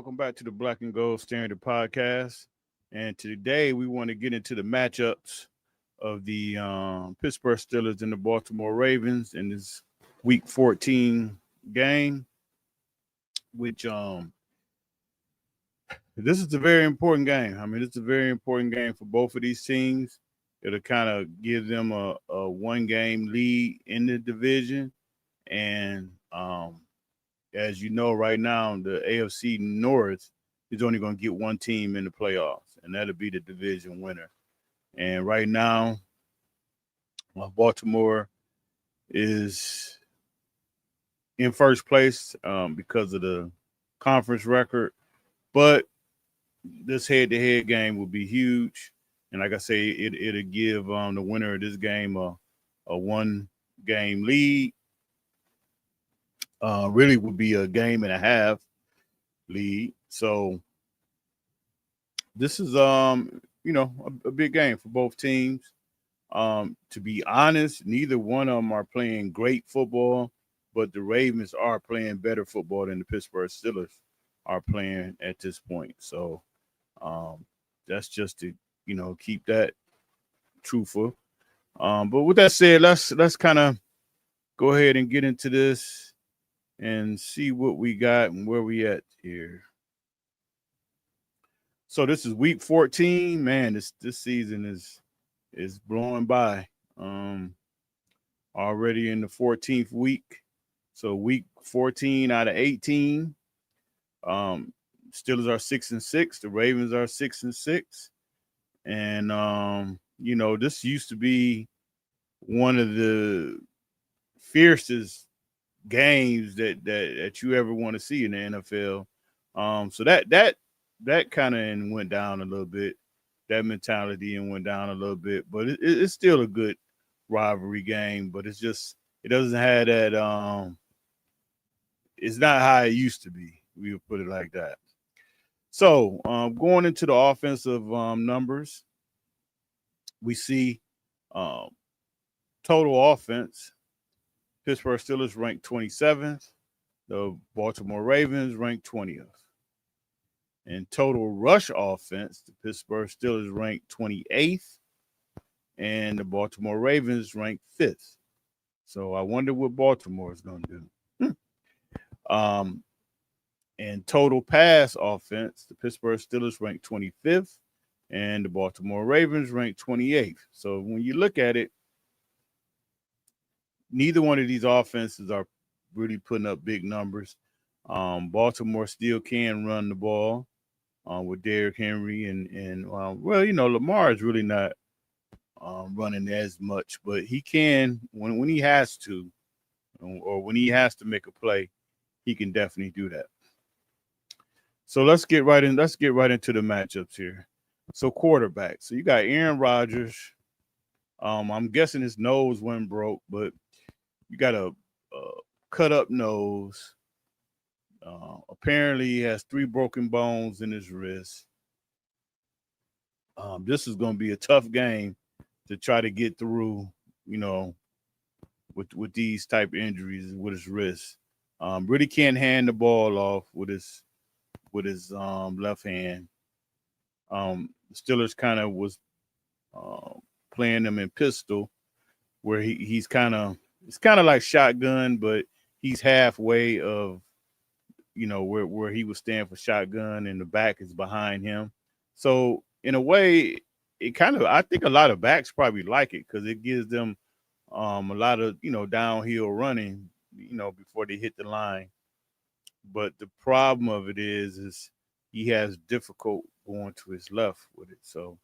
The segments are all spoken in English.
Welcome back to the Black and Gold Standard Podcast. And today we want to get into the matchups of the Pittsburgh Steelers and the Baltimore Ravens in this Week 14 game, which this is a very important game. I mean, it's a very important game for both of these teams. It'll kind of give them a one-game lead in the division. And as you know, right now, the AFC North is only going to get one team in the playoffs, and that'll be the division winner. And right now, Baltimore is in first place because of the conference record. But this head-to-head game will be huge. And like I say, it'll give the winner of this game a one-game lead. Really would be a game and a half lead. So this is a big game for both teams. To be honest, neither one of them are playing great football, but the Ravens are playing better football than the Pittsburgh Steelers are playing at this point. So that's just to keep that truthful. But with that said, let's kind of go ahead and get into this and see what we got and where we at here. So this is week 14. Man, this season is blowing by. Already in the 14th week. So week 14 out of 18. Steelers are 6-6. The Ravens are 6-6. And this used to be one of the fiercest games that you ever want to see in the NFL. So that kind of went down a little bit. That mentality and went down a little bit, but it's still a good rivalry game. But it doesn't have that. It's not how it used to be. We would put it like that. So going into the offensive numbers, we see total offense. Pittsburgh Steelers ranked 27th. The Baltimore Ravens ranked 20th. In total rush offense, the Pittsburgh Steelers ranked 28th. And the Baltimore Ravens ranked 5th. So I wonder what Baltimore is going to do. In total pass offense, the Pittsburgh Steelers ranked 25th. And the Baltimore Ravens ranked 28th. So when you look at it, neither one of these offenses are really putting up big numbers. Baltimore still can run the ball with Derrick Henry and Lamar is really not running as much, but he can when he has to, or when he has to make a play, he can definitely do that. So let's get right into the matchups here. So quarterback. So you got Aaron Rodgers. I'm guessing his nose went broke, but you got a cut up nose. Apparently, he has 3 broken bones in his wrist. This is going to be a tough game to try to get through, with these type of injuries with his wrist. Really can't hand the ball off with his left hand. The Steelers kind of was playing them in pistol, where it's kind of like shotgun, but he's halfway of where he would stand for shotgun, and the back is behind him. So in a way, I think a lot of backs probably like it because it gives them a lot of downhill running before they hit the line. But the problem of it is he has difficult going to his left with it. So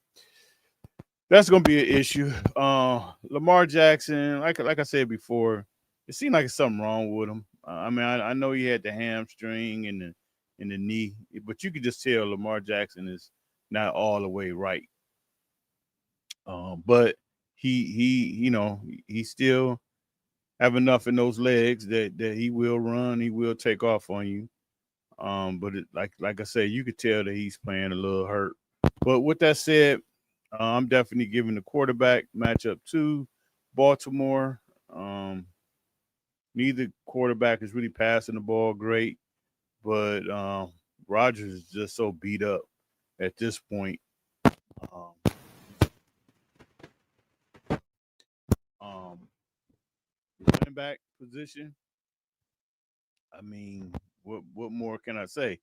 that's going to be an issue. Lamar Jackson, like I said before, it seemed like there's something wrong with him. I know he had the hamstring and the knee, but you could just tell Lamar Jackson is not all the way right. But he still have enough in those legs that he will run, he will take off on you. But like I say, you could tell that he's playing a little hurt. But with that said, I'm definitely giving the quarterback matchup to Baltimore. Neither quarterback is really passing the ball great, but Rodgers is just so beat up at this point. Um, um, the running back position. I mean, what more can I say?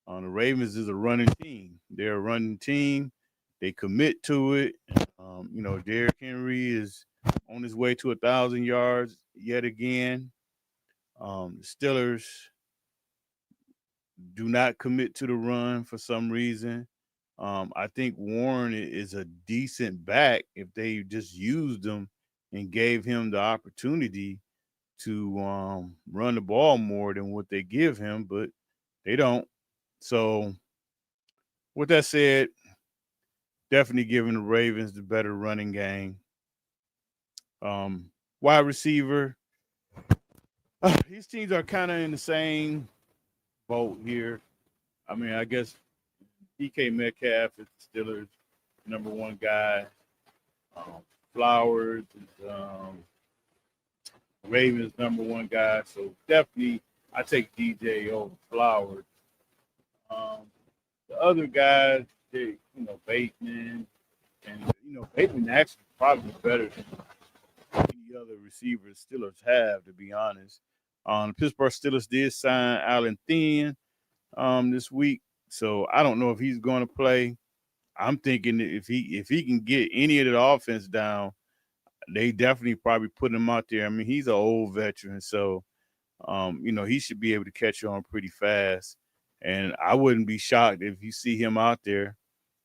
The Ravens is a running team. They're a running team. They commit to it. Derrick Henry is on his way to 1,000 yards yet again. The Steelers do not commit to the run for some reason. I think Warren is a decent back if they just used him and gave him the opportunity to run the ball more than what they give him, but they don't. So, with that said, definitely giving the Ravens the better running game. Wide receiver, these teams are kind of in the same boat here. I mean, I guess DK Metcalf is the Steelers' number one guy. Um, Flowers is Ravens' number one guy. So definitely, I take DJ over Flowers. Um, the other guys, Bateman, and Bateman actually probably better than any other receivers Steelers have, to be honest. The Pittsburgh Steelers did sign Allen Thin this week, so I don't know if he's going to play. I'm thinking that if he can get any of the offense down, they definitely probably put him out there. I mean, he's an old veteran, so he should be able to catch on pretty fast. And I wouldn't be shocked if you see him out there,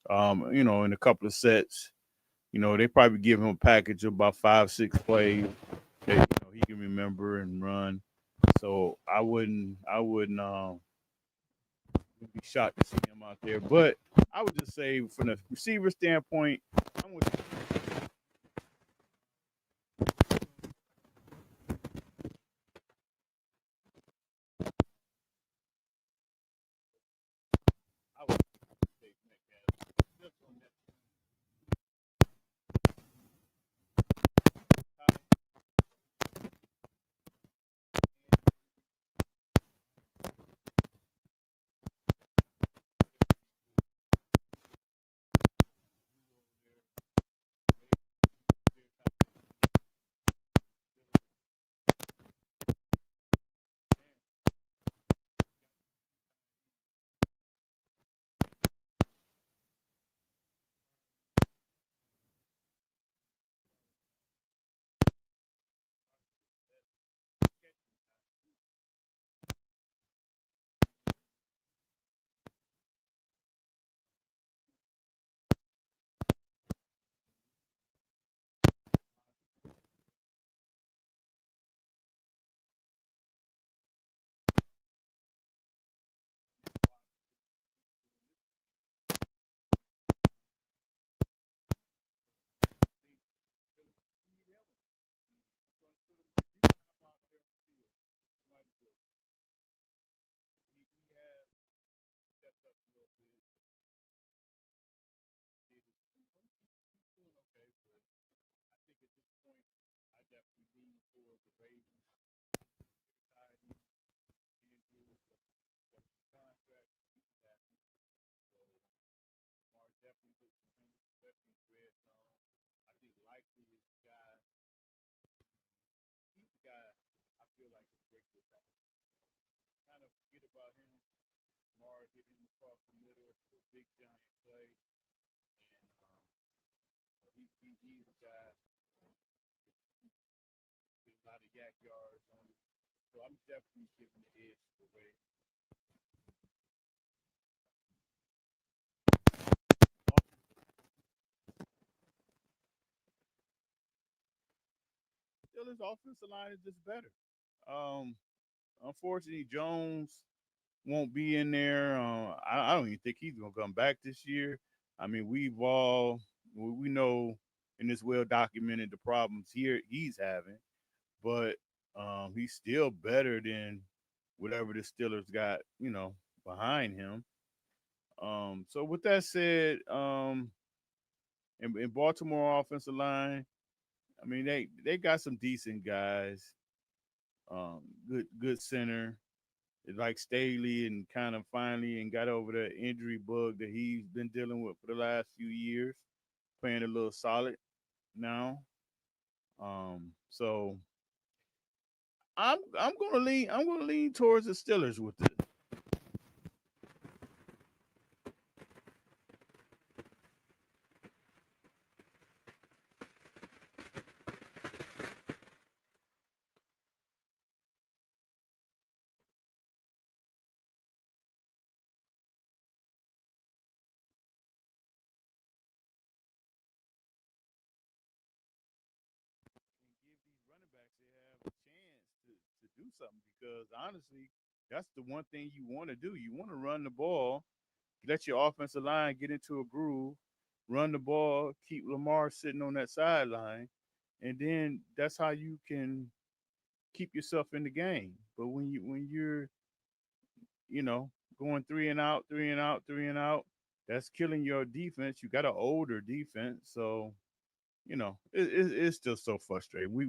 in a couple of sets. They probably give him a package of about 5, 6 plays that he can remember and run. So I wouldn't be shocked to see him out there. But I would just say, from the receiver standpoint, I'm with I would say Metcalf. Just on that side. Steelers' offensive line is just better. Um, Unfortunately, Jones won't be in there. I don't even think he's gonna come back this year. I mean, we know, and it's well documented, the problems here he's having, but he's still better than whatever the Steelers got, behind him. So with that said, in Baltimore offensive line, I mean they got some decent guys. Good center. like Staley and kind of finally and got over the injury bug that he's been dealing with for the last few years, playing a little solid now. So I'm gonna lean towards the Steelers with it. And give these running backs they have a chance to do something because honestly, that's the one thing you want to do. You want to run the ball, let your offensive line get into a groove, run the ball, keep Lamar sitting on that sideline, and then that's how you can keep yourself in the game. But when you're going three and out, three and out, three and out, that's killing your defense. You got an older defense, so it's still so frustrating. We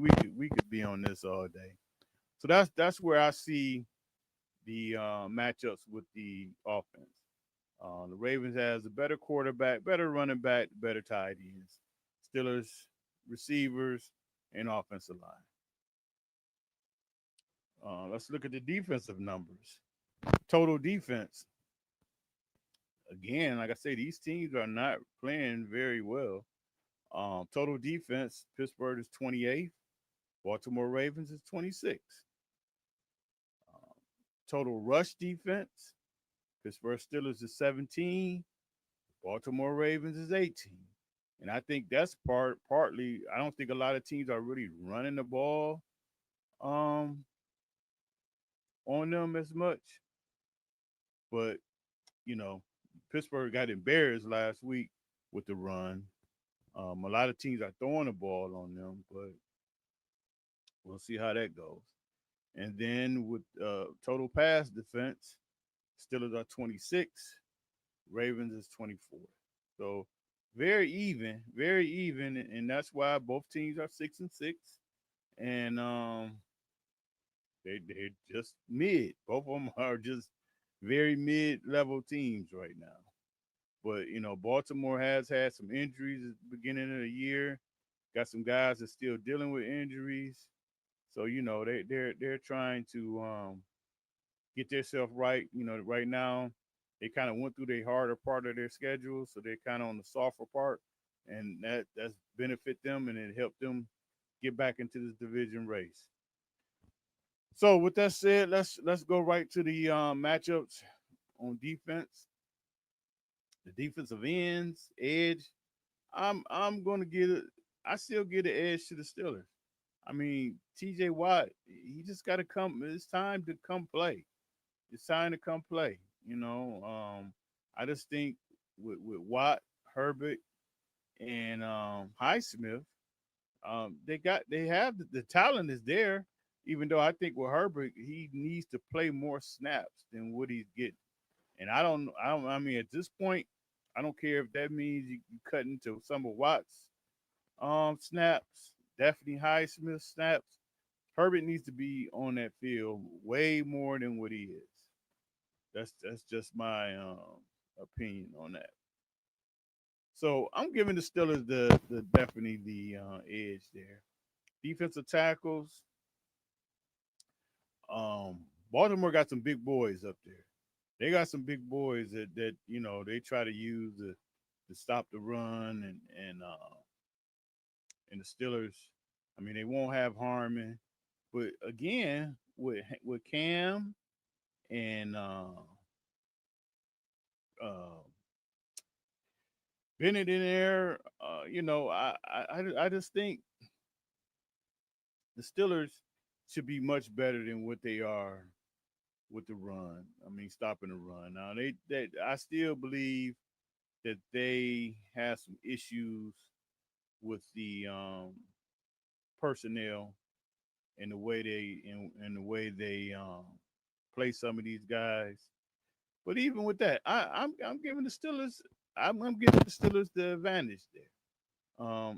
could be on this all day. So that's where I see the matchups with the offense. The Ravens has a better quarterback, better running back, better tight ends. Steelers receivers and offensive line. Let's look at the defensive numbers. Total defense. Again, like I say, these teams are not playing very well. Total defense, Pittsburgh is 28th. Baltimore Ravens is 26th. Um, Total rush defense, Pittsburgh Steelers is 17. Baltimore Ravens is 18. And I think that's partly I don't think a lot of teams are really running the ball um on them as much. But, you know, Pittsburgh got embarrassed last week with the run. A lot of teams are throwing the ball on them, but we'll see how that goes. And then with total pass defense, Steelers are 26, Ravens is 24. So very even, and that's why both teams are 6-6, and they're just mid. Both of them are just very mid level teams right now. But Baltimore has had some injuries at the beginning of the year. Got some guys that's still dealing with injuries. So they're trying to get themselves right. Right now they kind of went through the harder part of their schedule, so they're kind of on the softer part, and that's benefit them and it helped them get back into this division race. So with that said, let's go right to the matchups on defense. The defensive ends, edge. I'm gonna get it. I still get the edge to the Steelers. I mean, T.J. Watt, he just got to come. It's time to come play. It's time to come play. I just think with Watt, Herbert, and Highsmith, they have the talent is there. Even though I think with Herbert, he needs to play more snaps than what he's getting. And I don't. I mean, at this point, I don't care if that means you cut into some of Watt's snaps, definitely Highsmith snaps. Herbert needs to be on that field way more than what he is. That's just my opinion on that. So I'm giving the Steelers the definitely the edge there. Defensive tackles. Baltimore got some big boys up there. They got some big boys that they try to use to stop the run and the Steelers. I mean, they won't have Harmon, but again with Cam and uh, Bennett in there, I just think the Steelers should be much better than what they are with the run. I mean, stopping the run. Now they I still believe that they have some issues with the personnel and the way they play some of these guys. But even with that, I'm giving the Steelers I'm giving the Steelers the advantage there.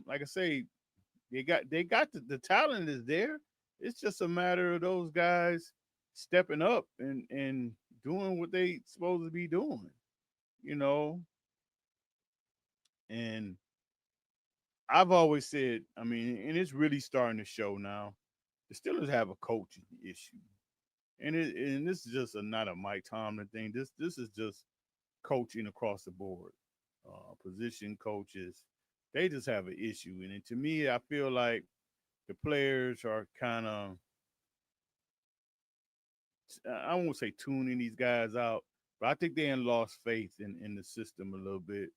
Like I say, they got the talent is there. It's just a matter of those guys stepping up and doing what they supposed to be doing, you know. And I've always said, I mean, and it's really starting to show now. The Steelers have a coaching issue, and this is just not a Mike Tomlin thing. This is just coaching across the board. Position coaches, they just have an issue, and to me, I feel like the players are kind of, I won't say tuning these guys out, but I think they ain't lost faith in the system a little bit,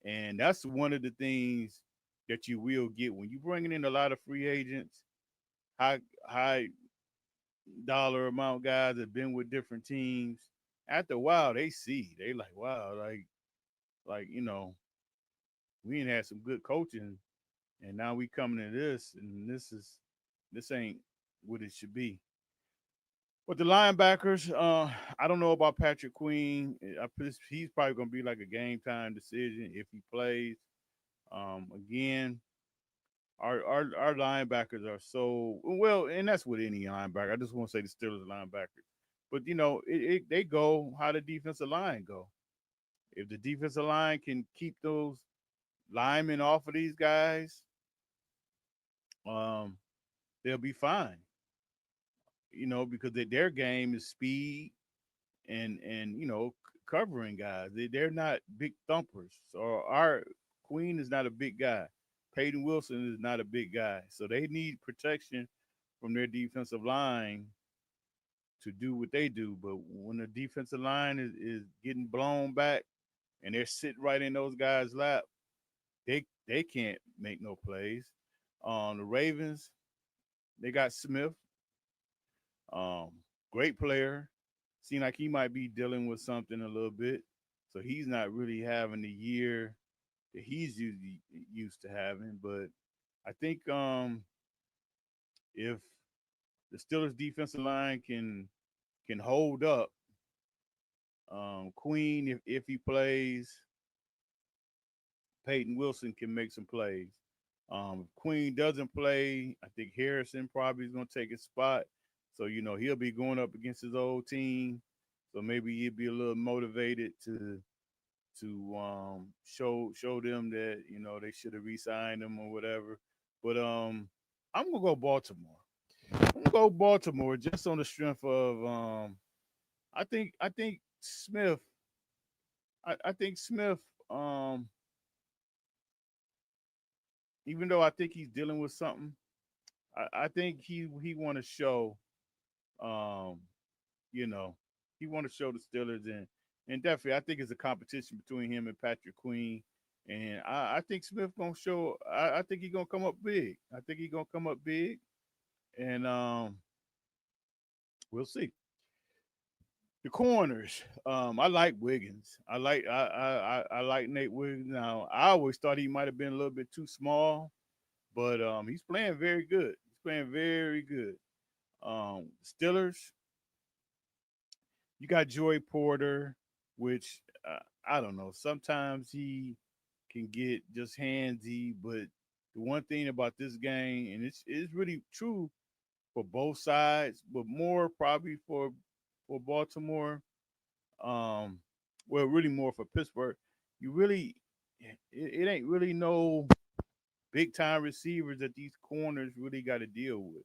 and that's one of the things that you will get when you bringing in a lot of free agents, high dollar amount guys that have been with different teams. After a while, they like, wow, like we ain't had some good coaching, and now we coming to this, and this ain't what it should be. But the linebackers, I don't know about Patrick Queen. He's probably going to be like a game time decision if he plays. Again, our linebackers are so well, and that's with any linebacker. I just want to say the Steelers linebackers, but they go how the defensive line go. If the defensive line can keep those linemen off of these guys, um, they'll be fine. Because their game is speed and covering guys. They're not big thumpers. So our Queen is not a big guy. Peyton Wilson is not a big guy. So they need protection from their defensive line to do what they do. But when the defensive line is getting blown back and they're sitting right in those guys' lap, they can't make no plays. The Ravens, they got Smith, um, great player. Seems like he might be dealing with something a little bit, so he's not really having the year that he's usually used to having. But I think if the Steelers' defensive line can hold up, Queen, if he plays, Peyton Wilson can make some plays. If Queen doesn't play, I think Harrison probably is going to take his spot. So he'll be going up against his old team. So maybe he'll be a little motivated to show them that they should have re-signed him or whatever. But I'm gonna go Baltimore. I'm gonna go Baltimore just on the strength of I think Smith. I think Smith. Um, Even though I think he's dealing with something, I think he want to show, um, you know, he want to show the Steelers and definitely I think it's a competition between him and Patrick Queen, and I think Smith gonna show. I think he gonna come up big. I think he gonna come up big, and we'll see. The corners, I like Wiggins. I like Nate Wiggins. Now I always thought he might have been a little bit too small, but he's playing very good. He's playing very good. Steelers, you got Joy Porter, which I don't know. Sometimes he can get just handsy, but the one thing about this game, and it's really true for both sides, but more probably for Baltimore. Um, well, really more for Pittsburgh. You really, it ain't really no big time receivers that these corners really got to deal with.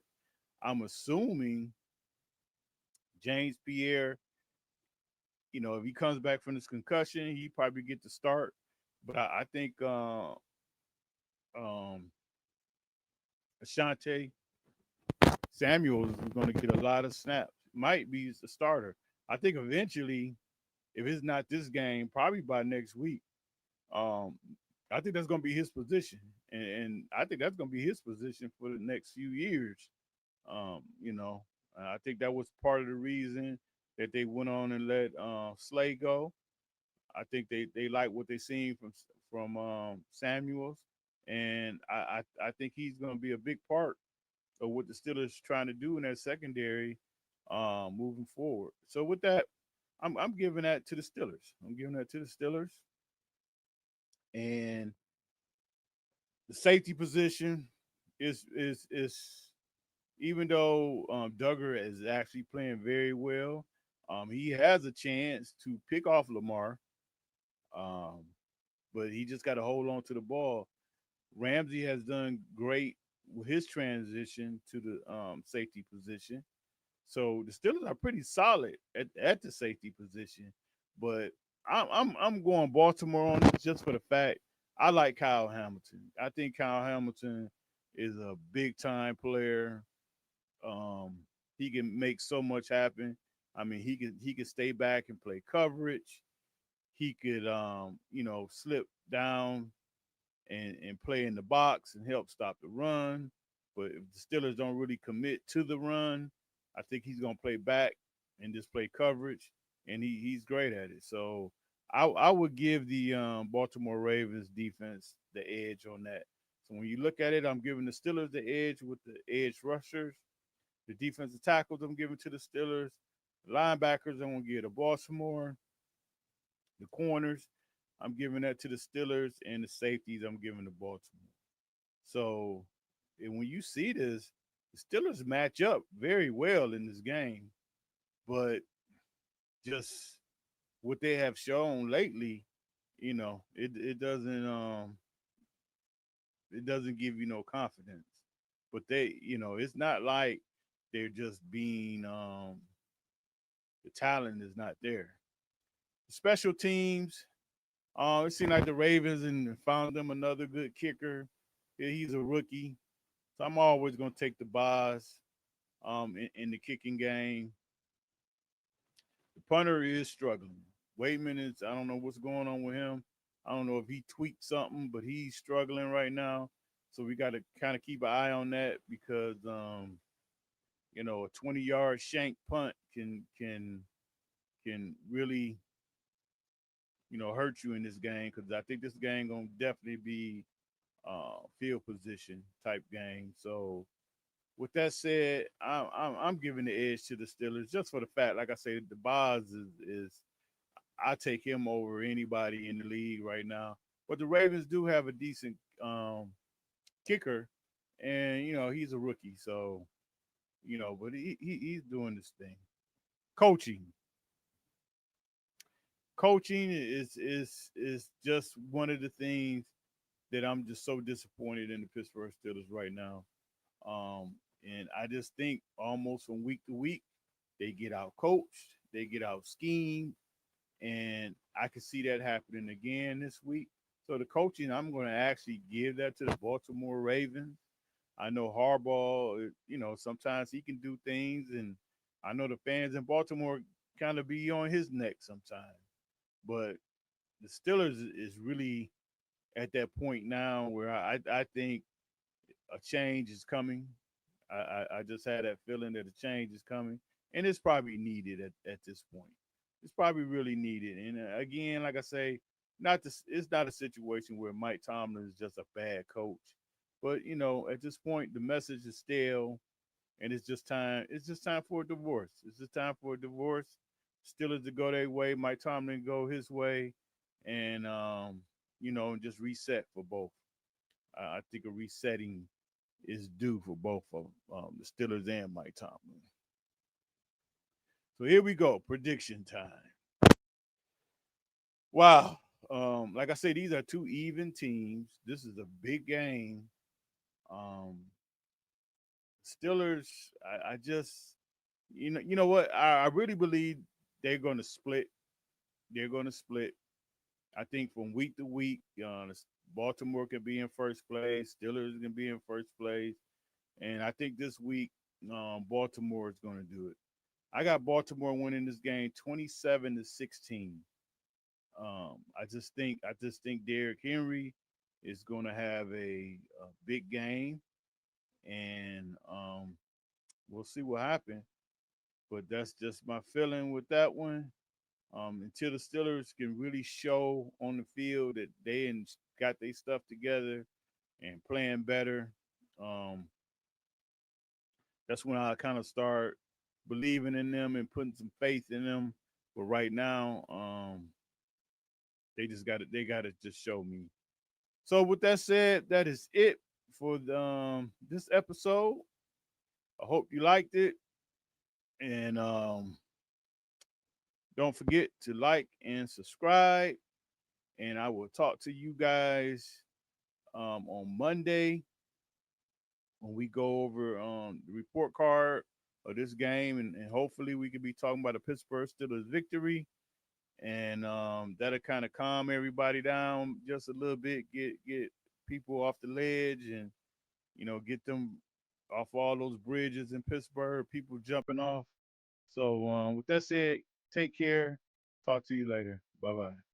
I'm assuming James Pierre, if he comes back from this concussion, he probably get the start. But I think um, Asante Samuels is going to get a lot of snaps. Might be the starter. I think eventually, if it's not this game, probably by next week, um, I think that's going to be his position, and I think that's going to be his position for the next few years. I think that was part of the reason that they went on and let Slay go. I think they like what they seen from Samuels, and I think he's going to be a big part of what the Steelers trying to do in that secondary moving forward. So with that, I'm giving that to the Steelers. I'm giving that to the Steelers, and the safety position is even though Duggar is actually playing very well, he has a chance to pick off Lamar, um, but he just got to hold on to the ball. Ramsey has done great with his transition to the safety position. So the Steelers are pretty solid at the safety position, but I'm going Baltimore on this just for the fact I like Kyle Hamilton. I think Kyle Hamilton is a big time player. Um, he can make so much happen. I mean, he could stay back and play coverage. He could slip down and play in the box and help stop the run. But if the Steelers don't really commit to the run, I think he's gonna play back and just play coverage, and he's great at it. So I would give the Baltimore Ravens defense the edge on that. So when you look at it, I'm giving the Steelers the edge with the edge rushers. The defensive tackles I'm giving to the Steelers. The linebackers I'm gonna give to Baltimore. The corners I'm giving that to the Steelers, and the safeties I'm giving to Baltimore. So, and when you see this, the Steelers match up very well in this game, but just what they have shown lately, it doesn't give you no confidence. But it's not like they're just being the talent is not there. Special teams, it seemed like the Ravens and found them another good kicker. Yeah, he's a rookie, so I'm always going to take the Boz in the kicking game. The punter is struggling. Waitman is, I don't know what's going on with him. I don't know if he tweaked something, but he's struggling right now. So we got to kind of keep an eye on that because a 20-yard shank punt can really hurt you in this game because I think this game gonna definitely be field position type game. So with that said, I'm giving the edge to the Steelers just for the fact, like I said, the Boz is I take him over anybody in the league right now. But the Ravens do have a decent kicker, and he's a rookie, so but he's doing this thing. Coaching, coaching is just one of the things that I'm just so disappointed in the Pittsburgh Steelers right now. And I just think almost from week to week, they get out coached, they get out schemed, and I could see that happening again this week. So the coaching, I'm going to actually give that to the Baltimore Ravens. I know Harbaugh, sometimes he can do things, and I know the fans in Baltimore kind of be on his neck sometimes. But the Steelers is really at that point now where I think a change is coming. I just had that feeling that a change is coming, and it's probably needed at this point. It's probably really needed. And again, like I say, not this. It's not a situation where Mike Tomlin is just a bad coach, but at this point, the message is stale, and it's just time. It's just time for a divorce. It's just time for a divorce. Steelers to go their way, Mike Tomlin go his way, and just reset for both. I think a resetting is due for both of the Steelers and Mike Tomlin. So here we go, prediction time. Wow. Like I say, these are two even teams. This is a big game. Um, Steelers, I just, you know what? I really believe they're going to split. They're going to split. I think from week to week, Baltimore can be in first place. Steelers can be in first place. And I think this week, Baltimore is going to do it. I got Baltimore winning this game 27-16. I just think Derrick Henry is going to have a big game, and we'll see what happens. But that's just my feeling with that one. Until the Steelers can really show on the field that got their stuff together and playing better, um, that's when I kind of start believing in them and putting some faith in them. But right now, they got to just show me. So with that said, that is it for this episode I hope you liked it. And don't forget to like and subscribe. And I will talk to you guys on Monday when we go over the report card of this game, and hopefully we could be talking about the Pittsburgh Steelers victory, and that'll kind of calm everybody down just a little bit, get people off the ledge, and get them off all those bridges in Pittsburgh, people jumping off. So with that said, take care. Talk to you later. Bye bye.